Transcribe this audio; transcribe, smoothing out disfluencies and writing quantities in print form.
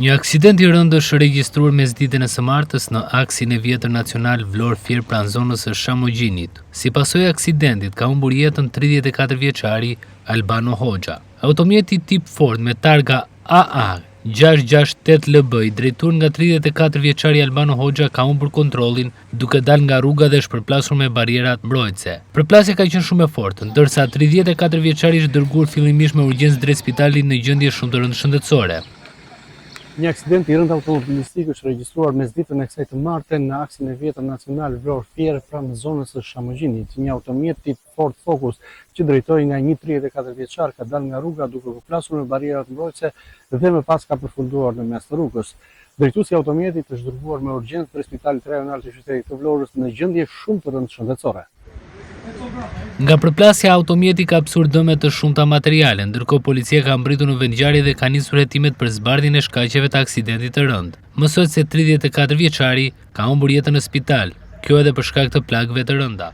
Një aksident I rënd është regjistruar mesditën e së martës në aksin e vjetër nacional Vlorë-Fier pranë zonës së Shamogjinit. Si pasojë e aksidentit ka humbur jetën 34 vjeçari Albano Hoxha. Automjeti tip Ford me targa AA 668 LB I drejtuar nga 34 vjeçari Albano Hoxha ka humbur kontrollin duke dalë nga rruga dhe shpërplasur me barierat mbrojtëse. Përplasja ka qenë shumë e fortë, ndërsa 34 vjeçari është dërguar fillimisht me urgjencë drejt spitalit në gjendje shumë të rëndë shëndetësore. Një aksident I rënd automobilistik është regjistruar mesditën e kësaj të martën në aksin e vjetër nacional Vlorë-Fier pranë zonës së Shamogjinit. Një automjet tip Ford Focus që drejtoi nga një 34 vjeçar ka dalë nga rruga duke përplasur me barierat mbrojtëse dhe më pas ka përfunduar në mes të rrugës. Drejtuesi I automjetit është dërguar me urgjencë drejt Spitalit Rajonal të qytetit të Vlorës në gjendje shumë të rëndë shëndetësore. Nga përplasja automjeti ka pësur dëme të shumta materiale, ndërkohë policia ka mbritur në vendngjarje dhe ka nisur hetimet për zbardhjen e shkaqeve të aksidentit të rënd. Mësohet se 34 vjeçari ka humbur jetën në spital, kjo edhe për shkak të plagëve të rënda.